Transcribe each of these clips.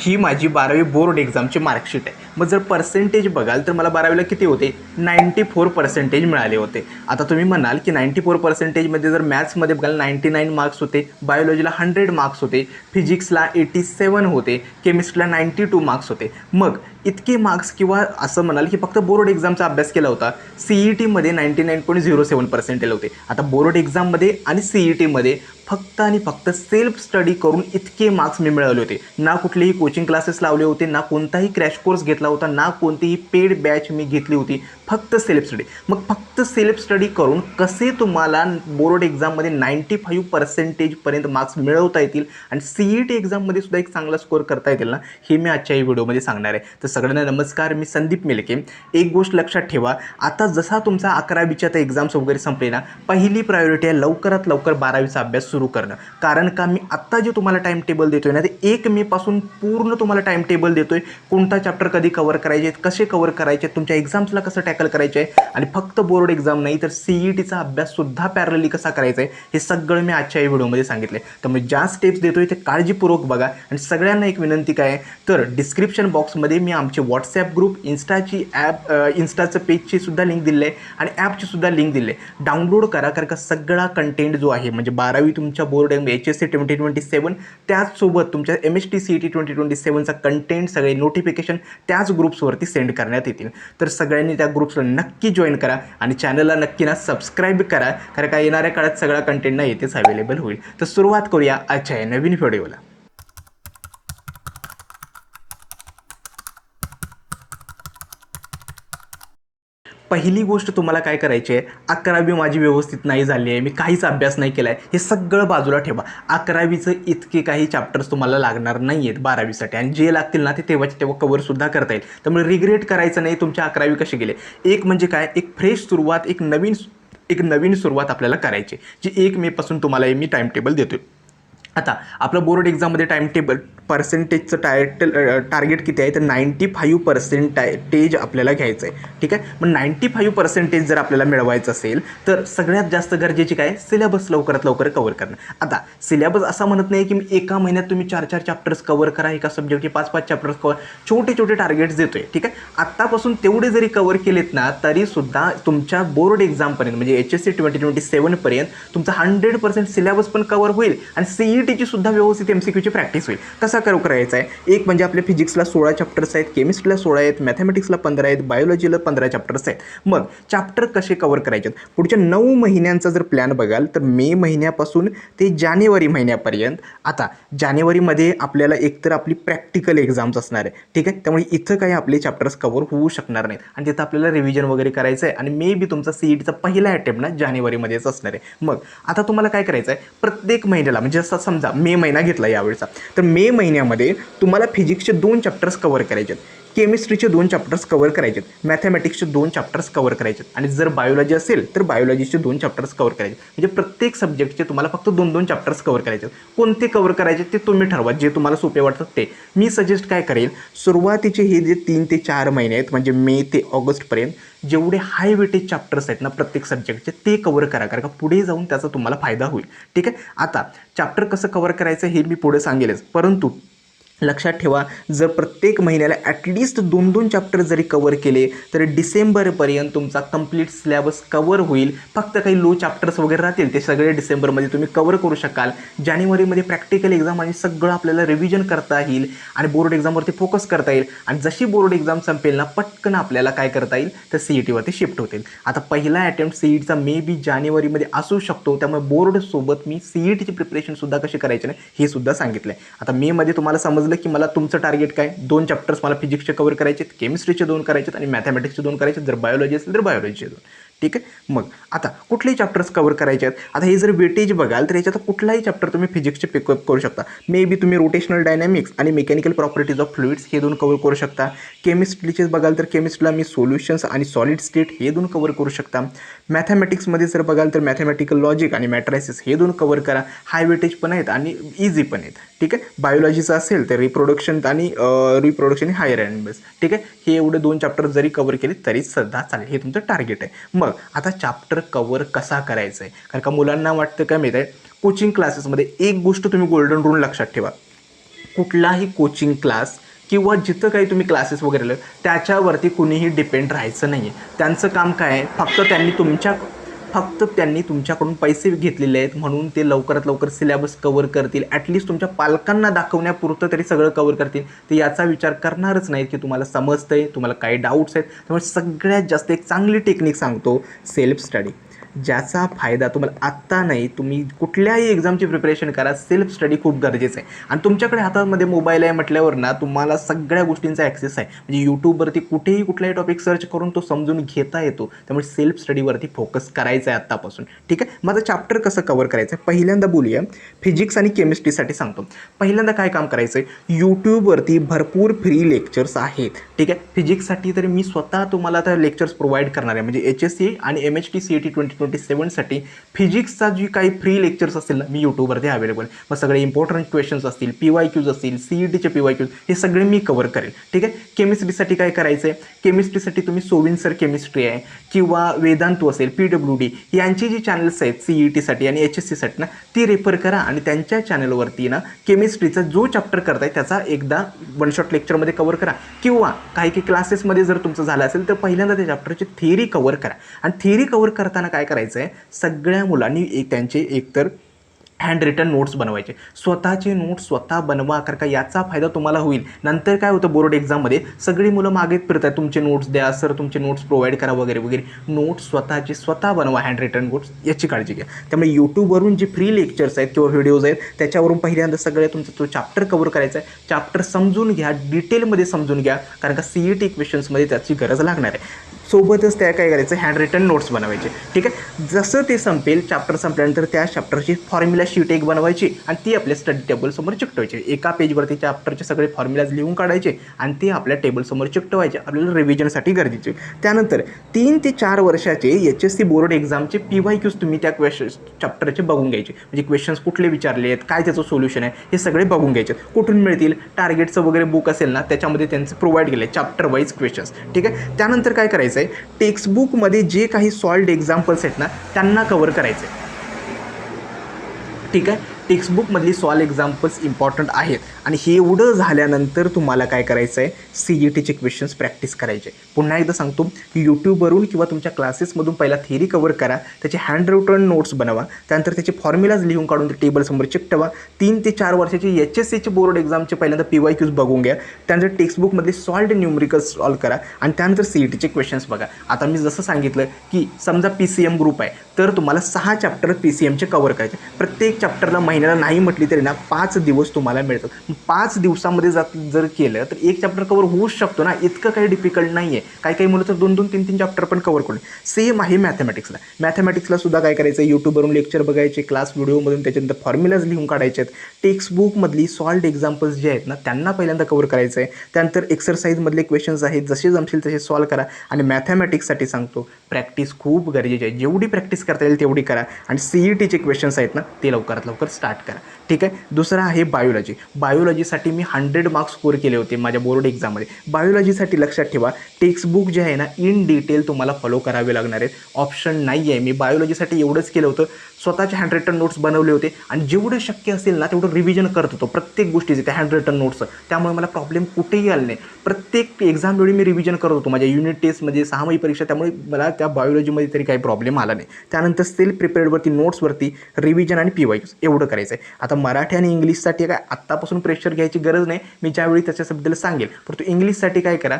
ही माझी 12वी board एक्झामची marksheet आहे. मग जर पर्सेंटेज बघाल तर मला 12वीला किती होते, 94% मिळाले होते. आता तुम्ही म्हणाल की 94%मध्ये जर मॅथ्समध्ये बघाल 99 मार्क्स होते, बायोलॉजीला 100 मार्क्स होते, फिजिक्सला 87 होते, केमिस्ट्रीला 92 मार्क्स होते. मग इतके मार्क्स किंवा असं म्हणाल की फक्त बोर्ड एक्झामचा अभ्यास केला होता. CETमध्ये 99.07% होते. आता बोर्ड एक्झाममध्ये आणि CETमध्ये फक्त आणि फक्त सेल्फ स्टडी करून इतके मार्क्स मी मिळवले होते. ना कुठलेही कोचिंग क्लासेस लावले होते, ना कोणताही क्रॅश कोर्स घेतला होता, ना कोणतीही पेड बॅच मी घेतली होती, फक्त सेल्फ स्टडी. मग फक्त सेल्फ स्टडी करून कसे तुम्हाला बोर्ड एक्झाममध्ये 95% मार्क्स मिळवता येतील आणि CET एक्झाममध्ये सुद्धा एक चांगला स्कोअर करता येतील ना, हे मी आजच्या या व्हिडिओमध्ये सांगणार आहे. तर सगळ्यांना नमस्कार, मी संदीप मेलके. एक गोष्ट लक्षात ठेवा, आता जसा तुमचा 11वीच्या तर एक्झाम्स वगैरे संपले ना, पहिली प्रायोरिटी आहे लवकरात लवकर 12वीचा अभ्यास सुरू करणं. कारण का मी आत्ता जे तुम्हाला टाईम टेबल देतोय ना, ते 1 मे पासून पूर्ण तुम्हाला टाईम टेबल देतोय. कोणता चॅप्टर कधी कव्हर करायचे, कसे कव्हर करायचे, तुमच्या एक्झाम्सला कसं टॅकल करायचं आहे आणि फक्त बोर्ड एक्झाम नाही तर CETचा अभ्याससुद्धा पॅरलली कसा करायचा आहे, हे सगळं मी आजच्या या व्हिडिओमध्ये सांगितले. त्यामुळे ज्या स्टेप्स देतोय ते काळजीपूर्वक बघा. आणि सगळ्यांना एक विनंती काय आहे, तर डिस्क्रिप्शन बॉक्समध्ये मी आमचे व्हॉट्सॲप ग्रुप, इंस्टाचं पेजची सुद्धा लिंक दिली आहे आणि ॲपची सुद्धा लिंक दिली आहे. डाउनलोड करा, कारण का सगळा कंटेंट जो आहे म्हणजे 12वी तुमच्या बोर्ड HSC 2027 त्याचसोबत तुमच्या MST CET 2027चा कंटेंट, सगळे नोटिफिकेशन त्याच ग्रुप्सवरती सेंड करण्यात येतील. तर सगळ्यांनी त्या ग्रुप्सला नक्की जॉईन करा आणि चॅनलला नक्की ना सबस्क्राईब करा, कारण का येणाऱ्या काळात सगळा कंटेंट ना येथेच अवेलेबल होईल. तर सुरुवात करूया आजच्या या नवीन व्हिडिओला. पहिली गोष्ट तुम्हाला काय करायची आहे, 11वी माझी व्यवस्थित नाही झाली आहे, मी काहीच अभ्यास नाही केला आहे, हे सगळं बाजूला ठेवा. 11वीचं इतके काही चॅप्टर्स तुम्हाला लागणार नाही आहेत 12वीसाठी, आणि जे लागतील ना ते तेव्हाच्या तेव्हा कवरसुद्धा करता येईल. त्यामुळे रिग्रेट करायचं नाही तुमच्या 11वी कसे गेले. एक म्हणजे काय, एक फ्रेश सुरुवात, एक नवीन सुरुवात आपल्याला करायची, जी 1 मे पासून तुम्हाला मी टाईम टेबल देतोय. आता आपलं बोर्ड एक्झाममध्ये टाईम टेबल पर्सेंटेजचं टार्गेट किती आहे, तर 95% आपल्याला घ्यायचं आहे. ठीक आहे. मग 95% जर आपल्याला मिळवायचं असेल तर सगळ्यात जास्त गरजेची काय, सिलेबस लवकरात लवकर कव्हर करणं. आता सिलेबस असा म्हणत नाही की मी एका महिन्यात तुम्ही 4 चॅप्टर्स कव्हर करा, एका सब्जेक्टचे 5 चॅप्टर्स कव्हर, छोटे छोटे टार्गेट्स देतोय. ठीक आहे. आत्तापासून तेवढे जरी कव्हर केलेत ना, तरीसुद्धा तुमच्या बोर्ड एक्झामपर्यंत म्हणजे HSC 2027पर्यंत तुमचा 100% सिलेबस पण कव्हर होईल आणि CETची सुद्धा व्यवस्थित MCQची प्रॅक्टिस होईल. कसा करायचा आहे, एक म्हणजे आपल्या फिजिक्सला 16 चॅप्टर्स आहेत, केमिस्ट्रीला 16 आहेत, मॅथमॅटिक्सला 15 आहेत, बायोलॉजीला 15 चॅप्टर्स आहेत. मग चॅप्टर कसे कव्हर करायचे, पुढच्या 9 महिन्यांचा जर प्लॅन बघाल तर मे महिन्यापासून ते जानेवारी महिन्यापर्यंत. आता जानेवारीमध्ये आपल्याला एकतर आपली प्रॅक्टिकल एक्झाम्स असणार आहे. ठीक आहे. त्यामुळे इथं काही आपले चॅप्टर्स कव्हर होऊ शकणार नाहीत आणि तिथं आपल्याला रिव्हिजन वगैरे करायचं आहे आणि मे बी तुमचा CETचा पहिला अटेम्प्ट ना जानेवारीमध्येच असणार आहे. मग आता तुम्हाला काय करायचं आहे, प्रत्येक महिन्याला म्हणजे असं समजा मे महिना घेतला यावेळेचा, तर मे महिन्यामध्ये तुम्हाला फिजिक्सचे 2 चॅप्टर्स कव्हर करायचे आहेत, केमिस्ट्रीचे 2 चॅप्टर्स कव्हर करायचे आहेत, मॅथमॅटिक्सचे 2 चॅप्टर्स कव्हर करायचे आहेत आणि जर बायोलॉजी असेल तर बायोलॉजीचे 2 चॅप्टर्स कव्हर करायचे. म्हणजे प्रत्येक सब्जेक्टचे तुम्हाला फक्त 2-2 चॅप्टर्स कव्हर करायचे आहेत. कोणते कव्हर करायचे ते तुम्ही ठरवा, जे तुम्हाला सोपे वाटतात ते. मी सजेस्ट काय करेल, सुरुवातीचे हे जे 3 ते 4 महिने आहेत म्हणजे मे ते ऑगस्टपर्यंत जेवढे हाय वेटेज चॅप्टर्स आहेत ना प्रत्येक सब्जेक्टचे, ते कव्हर करा, कारण का पुढे जाऊन त्याचा तुम्हाला फायदा होईल. ठीक आहे. आता चॅप्टर कसं कव्हर करायचं हे मी पुढे सांगेलच, परंतु लक्षात ठेवा, जर प्रत्येक महिन्याला ॲटलिस्ट 2-2 चॅप्टर जरी कव्हर केले तर डिसेंबरपर्यंत तुमचा कंप्लीट सिलेबस कव्हर होईल. फक्त काही लो चॅप्टर्स वगैरे राहतील, ते सगळे डिसेंबरमध्ये तुम्ही कव्हर करू शकाल. जानेवारीमध्ये प्रॅक्टिकल एक्झाम आणि सगळं आपल्याला रिव्हिजन करता येईल आणि बोर्ड एक्झामवरती फोकस करता येईल. आणि जशी बोर्ड एक्झाम संपेल ना, पटकन आपल्याला काय करता येईल, तर CETवरती शिफ्ट होतील. आता पहिला अटेम्प्ट CETचा मे बी जानेवारीमध्ये असू शकतो, त्यामुळे बोर्डसोबत मी CETची प्रिपरेशनसुद्धा कशी करायची नाही हे सुद्धा सांगितलं आहे. आता मेमध्ये तुम्हाला समजलं की मला तुमचं टार्गेट काय, 2 चॅप्टर्स मला फिजिक्सचे कव्हर करायचे, केमिस्ट्रीचे 2 करायचे आणि मॅथमॅटिक्सचे 2 करायचे, जर बायोलॉजी असेल तर बायोलॉजीचे 2. ठीक आहे. मग आता कुठलेही चॅप्टर्स कव्हर करायचे आहेत. आता हे जर वेटेज बघाल तर याच्यात कुठलाही चॅप्टर तुम्ही फिजिक्सचे पिकअप करू शकता. मे बी तुम्ही रोटेशनल डायनॅमिक्स आणि मेकॅनिकल प्रॉपर्टीज ऑफ फ्लुइड्स हे 2 कव्हर करू शकता. केमिस्ट्रीचे बघाल तर केमिस्ट्रीला मी सोल्युशन्स आणि सॉलिड स्टेट हे 2 कव्हर करू शकता. मॅथमॅटिक्समध्ये जर बघाल तर मॅथमॅटिकल लॉजिक आणि मॅट्रायसिस हे 2 कव्हर करा. हाय वेटेज पण आहेत आणि इझी पण आहेत. ठीक आहे. बायोलॉजीचं असेल तर रिप्रोडक्शन आणि हायर ॲनिमल्स. ठीक आहे. हे एवढे 2 चॅप्टर जरी कव्हर केले तरी सध्या चालेल, हे तुमचं टार्गेट आहे. मग आता चॅप्टर कव्हर कसा करायचा आहे, कारण का मुलांना वाटतं काय माहीत आहे, कोचिंग क्लासेसमध्ये एक गोष्ट तुम्ही गोल्डन रूल लक्षात ठेवा, कुठलाही कोचिंग क्लास किंवा जिथं काही तुम्ही क्लासेस वगैरे लावले त्याच्यावरती कुणीही डिपेंड राहायचं नाही आहे. त्यांचं काम काय आहे, फक्त त्यांनी तुमच्याकडून पैसे घेतलेले आहेत म्हणून ते लवकरात लवकर सिलेबस कवर करतील, ॲटलिस्ट तुमच्या पालकांना दाखवण्यापुरतं तरी सगळं कवर करतील. ते याचा विचार करणारच नाहीत की तुम्हाला समजतंय, तुम्हाला काही डाऊट्स आहेत. त्यामुळे सगळ्यात जास्त एक चांगली टेक्निक सांगतो, सेल्फ स्टडी. ज्याचा फायदा तुम्हाला आत्ता नाही, तुम्ही कुठल्याही एक्झामची प्रिपरेशन करा, सेल्फ स्टडी खूप गरजेचं आहे. आणि तुमच्याकडे हातामध्ये मोबाईल आहे म्हटल्यावर ना तुम्हाला सगळ्या गोष्टींचा ॲक्सेस आहे. म्हणजे यूट्यूबवरती कुठेही कुठलाही टॉपिक सर्च करून तो समजून घेता येतो. त्यामुळे सेल्फ स्टडीवरती फोकस करायचा आहे आत्तापासून. ठीक आहे, माझं चॅप्टर कसं कवर करायचं आहे पहिल्यांदा बोलूया. फिजिक्स आणि केमिस्ट्रीसाठी सांगतो. पहिल्यांदा काय काम करायचं आहे, यूट्यूबवरती भरपूर फ्री लेक्चर्स आहेत. ठीक आहे, फिजिक्ससाठी तर मी स्वतः तुम्हाला आता लेक्चर्स प्रोव्हाइड करणार आहे. म्हणजे HSC आणि MHT CET 2027साठी फिजिक्सचा जी काही फ्री लेक्चर्स असतील ना, मी यूट्यूबवरती अवेलेबल. मग सगळे इम्पॉर्टंट क्वेश्चन्स असतील, PYQs असतील, CETचे PYQs, हे सगळे मी कवर करेल. ठीक आहे, केमिस्ट्रीसाठी काय करायचं आहे, केमिस्ट्रीसाठी तुम्ही सोविन सर केमिस्ट्री आहे किंवा वेदांतू असेल, PWD यांची जी चॅनल्स आहेत CETसाठी आणि HSCसाठी ना, ती रेफर करा आणि त्यांच्या चॅनलवरती ना केमिस्ट्रीचा जो चॅप्टर करताय त्याचा एकदा वन शॉट लेक्चरमध्ये कवर करा. किंवा काही क्लासेसमध्ये जर तुमचं झालं असेल तर पहिल्यांदा त्या चॅप्टरची थिअरी कवर करा. आणि थिअरी कवर करताना काय करायचं आहे, सगळ्या मुलांनी त्यांचे एकतर हँड रिटन नोट्स बनवायचे. स्वतःचे नोट्स स्वतः बनवा, कारण का याचा फायदा तुम्हाला होईल. नंतर काय होतं, बोर्ड एक्झाममध्ये सगळी मुलं मागेत फिरतात, तुमचे नोट्स द्या सर, तुमचे नोट्स प्रोव्हाइड करा वगैरे वगैरे. नोट्स स्वतःचे स्वतः बनवा, हँड रिटन नोट्स, याची काळजी घ्या. त्यामुळे यूट्यूबवरून जे फ्री लेक्चर्स आहेत किंवा व्हिडिओज आहेत त्याच्यावरून पहिल्यांदा सगळ्या तुमचा तो चॅप्टर कवर करायचा आहे. चॅप्टर समजून घ्या, डिटेलमध्ये समजून घ्या, कारण का CET क्वेश्चन्समध्ये त्याची गरज लागणार आहे. सोबतच त्या काय करायचं, हँड रिटन नोट्स बनवायचे. ठीक आहे, जसं ते संपेल, चॅप्टर संपल्यानंतर त्या चॅप्टरची फॉर्म्युला शीट एक बनवायची आणि ती आपल्या स्टडी टेबलसमोर चिकटवायची. एका पेजवरती चॅप्टरचे सगळे फॉर्म्युलाज लिहून काढायचे आणि ते आपल्या टेबलसमोर चिकटवायचे, आपल्याला रिव्हिजनसाठी गरजेचे. त्यानंतर 3 ते 4 वर्षाचे HSC बोर्ड एक्झामचे PYQs तुम्ही त्या चॅप्टरचे बघून घ्यायचे. म्हणजे क्वेश्चन्स कुठले विचारले आहेत, काय त्याचं सोल्युशन आहे, हे सगळे बघून घ्यायचे. कुठून मिळतील, टार्गेटचं वगैरे बुक असेल ना त्याच्यामध्ये त्यांचे प्रोव्हाइड केले चॅप्टर वाईज क्वेश्चन्स. ठीक आहे, त्यानंतर काय करायचं, टेक्स्टबुकमध्ये जे काही सॉल्व्ड एक्झाम्पल्स आहेत ना त्यांना कवर करायचे. ठीक आहे, टेक्स्टबुकमधली सॉल्व एक्झाम्पल्स इम्पॉर्टंट आहेत. आणि हे एवढं झाल्यानंतर तुम्हाला काय करायचं आहे, CETचे क्वेश्चन्स प्रॅक्टिस करायचे. पुन्हा एकदा सांगतो, यूट्यूबवरून किंवा तुमच्या क्लासेसमधून पहिला थिअरी कवर करा, त्याचे हँड रिटन नोट्स बनवा, त्यानंतर त्याचे फॉर्म्युलाज लिहून काढून ते टेबलसमोर चिकटवा. 3 ते 4 वर्षाचे HSCचे बोर्ड एक्झामचे पहिल्यांदा PYQs बघून घ्या, त्यानंतर टेक्स्टबुकमधले सॉल्व्ड न्यूमरिकल्स सॉल्व करा आणि त्यानंतर CETचे क्वेश्चन्स बघा. आता मी जसं सांगितलं की समजा PCM ग्रुप आहे तर तुम्हाला 6 चॅप्टर PCMचे कवर करायचे. प्रत्येक चॅप्टरला महिन्याला नाही म्हटली तरी ना 5 दिवस तुम्हाला मिळतात. 5 दिवसामध्ये जर केलं तर एक चॅप्टर कवर होऊच शकतो ना, इतकं काही डिफिकल्ट नाही आहे. काही मुलं तर 2-2, 3-3 चॅप्टर पण कवर करून. सेम आहे मॅथमॅटिक्सला सुद्धा काय करायचं, यूट्यूबवरून लेक्चर बघायचे, क्लास व्हिडिओमधून त्याच्यानंतर फॉर्म्युलाज लिहून काढायचे आहेत. टेक्स्टबुकमधली सॉल्व्ड एक्झाम्पल्स जे आहेत ना त्यांना पहिल्यांदा कवर करायचं आहे. त्यानंतर एक्सरसाइजमधले क्वेश्चन्स आहेत, जसे जमतील तसे सॉल्व करा. आणि मॅथमॅटिक्ससाठी सांगतो, प्रॅक्टिस खूप गरजेची आहे. जेवढी प्रॅक्टिस करता येईल तेवढी करा. आणि CETचे क्वेश्चन्स आहेत ना ते लवकरात लवकर स्टार्ट करा. ठीक आहे, दुसरा आहे बायोलॉजीसाठी मी 100 मार्क्स स्कोर केले होते माझ्या बोर्ड एक्झाममध्ये. बायोलॉजीसाठी लक्षात ठेवा, टेक्स्टबुक जे आहे ना इन डिटेल तुम्हाला फॉलो करावे लागणार आहेत, ऑप्शन नाही आहे. मी बायोलॉजीसाठी एवढंच केलं होतं, स्वतःचे हँड रिटन नोट्स बनवले होते आणि जेवढं शक्य असेल ना तेवढं रिव्हिजन करत होतो प्रत्येक गोष्टीचे त्या हँड रिटन नोट्सचं. त्यामुळे मला प्रॉब्लेम कुठेही आला नाही. प्रत्येक एक्झाम वेळी मी रिव्हिजन करत होतो माझ्या युनिट टेस्टमध्ये, 6 परीक्षा, त्यामुळे मला त्या बायोलॉजीमध्ये तरी काही प्रॉब्लेम आला नाही. त्यानंतर सेल्फ प्रिपेअर्डवरती नोट्सवरती रिव्हिजन आणि PYQs एवढं करायचं आहे. आता मराठी आणि इंग्लिशसाठी काय आत्तापासून प्रेशर घ्यायची गरज नाही, मी ज्यावेळी त्याच्याबद्दल सांगेल. परंतु इंग्लिशसाठी काय करा,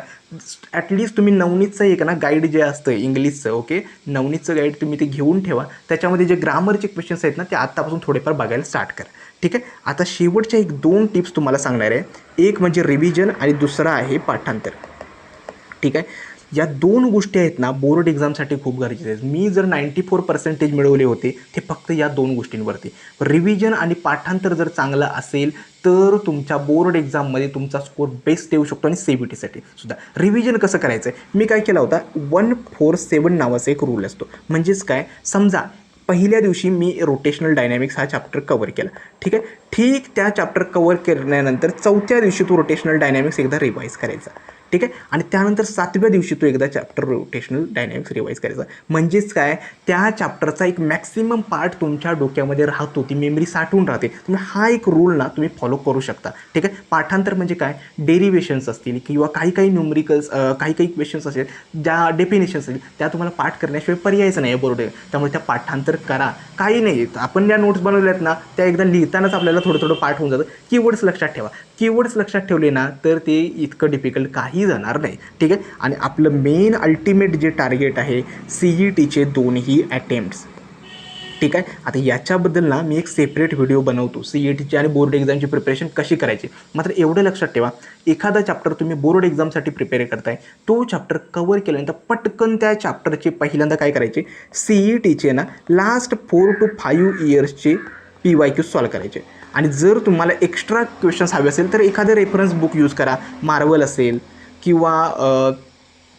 ॲटलिस्ट तुम्ही नवनीतचं एक ना गाईड जे असतं इंग्लिशचं, ओके, नवनीतचं गाईड तुम्ही ते घेऊन ठेवा. त्याच्यामध्ये जे ग्रामरचे क्वेश्चन्स आहेत ना ते आत्तापासून थोडेफार बघायला स्टार्ट करा. ठीक आहे, आता शेवटच्या 1-2 टिप्स तुम्हाला सांगणार आहे. एक म्हणजे रिव्हिजन आणि दुसरा आहे पाठांतर. ठीक आहे, या 2 गोष्टी आहेत ना बोर्ड एक्झामसाठी खूप गरजेचे आहेत. मी जर 94% मिळवले होते ते फक्त या 2 गोष्टींवरती. रिव्हिजन आणि पाठांतर जर चांगलं असेल तर तुमच्या बोर्ड एक्झाममध्ये तुमचा स्कोर बेस्ट येऊ शकतो. आणि CBTसाठी सुद्धा रिव्हिजन कसं करायचं आहे, मी काय केला होता, 147 नावाचा एक रूल असतो. म्हणजेच काय, समजा पहिल्या दिवशी मी रोटेशनल डायनॅमिक्स हा चॅप्टर कवर केला. ठीक आहे. ठीक त्या चॅप्टर कवर केल्यानंतर 4थ्या दिवशी तू रोटेशनल डायनॅमिक्स एकदा रिवाईज करायचा. ठीक आहे. आणि त्यानंतर 7व्या दिवशी तू एकदा चॅप्टर रोटेशनल डायनॅमिक्स रिवाईज करायचा. म्हणजेच काय, त्या चॅप्टरचा एक मॅक्सिमम पार्ट तुमच्या डोक्यामध्ये राहतो, ती मेमरी साठवून राहते. तुम्ही हा एक रूल ना तुम्ही फॉलो करू शकता. ठीक आहे. पाठांतर म्हणजे काय, डेरिवेशन्स असतील किंवा काही काही न्यूमरिकल्स, काही काही क्वेश्चन्स असतील, ज्या डेफिनेशन्स असतील त्या तुम्हाला पाठ करण्याशिवाय पर्यायच नाही आहे बोर्ड. त्यामुळे त्या पाठांतर करा. काही नाही, आपण ज्या नोट्स बनवल्यात ना त्या एकदा लिहितानाच आपल्याला थोडं थोडं पाठ होऊन जातं. कीवर्ड्स लक्षात ठेवा. कीवर्ड्स लक्षात ठेवले ना तर ते इतकं डिफिकल्ट काही जाणार नाही. ठीक आहे. आणि आपलं मेन अल्टिमेट जे टार्गेट आहे CETचे 2ही अटेम्प्ट्स. ठीक आहे. आता याच्याबद्दल ना मी एक सेपरेट व्हिडिओ बनवतो, CETची आणि बोर्ड एक्झामची प्रिपरेशन कशी करायची. मात्र एवढं लक्षात ठेवा, एखादा चॅप्टर तुम्ही बोर्ड एक्झामसाठी प्रिपेअर करताय, तो चॅप्टर कवर केल्यानंतर पटकन त्या चॅप्टरचे पहिल्यांदा काय करायचे, CETचे ना लास्ट 4 to 5 इयर्सचे PYQ सॉल्व करायचे. आणि जर तुम्हाला एक्स्ट्रा क्वेश्चन्स हवे असेल तर एखादं रेफरन्स बुक यूज करा. मार्वल असेल किंवा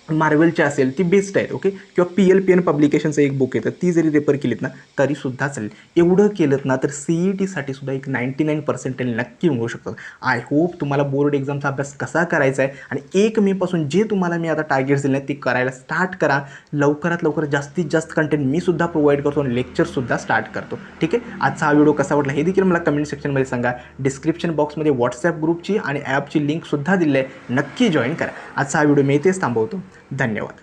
मार्वेलचे असेल ती बेस्ट आहेत. ओके. किंवा PLPN पब्लिकेशनचं एक बुक येतं, ती जरी रेफर केलीत ना तरीसुद्धा चालेल. एवढं केलं ना तर CETसाठी सुद्धा एक 99% नक्की मिळू शकतात. आय होप तुम्हाला बोर्ड एक्झामचा अभ्यास कसा करायचा आहे आणि 1 मेपासून जे तुम्हाला मी आता टार्गेट्स दिले आहेत ते करायला स्टार्ट करा. लवकरात लवकर जास्तीत जास्त कंटेंट मी सुद्धा प्रोव्हाइड करतो आणि लेक्चरसुद्धा स्टार्ट करतो. ठीक आहे. आजचा हा व्हिडिओ कसा वाटला हे देखील मला कमेंट सेक्शनमध्ये सांगा. डिस्क्रिप्शन बॉक्समध्ये व्हॉट्सॲप ग्रुपची आणि ॲपची लिंकसुद्धा दिली आहे, नक्की जॉईन करा. आजचा हा व्हिडिओ मी इथेच थांबवतो. धन्यवाद.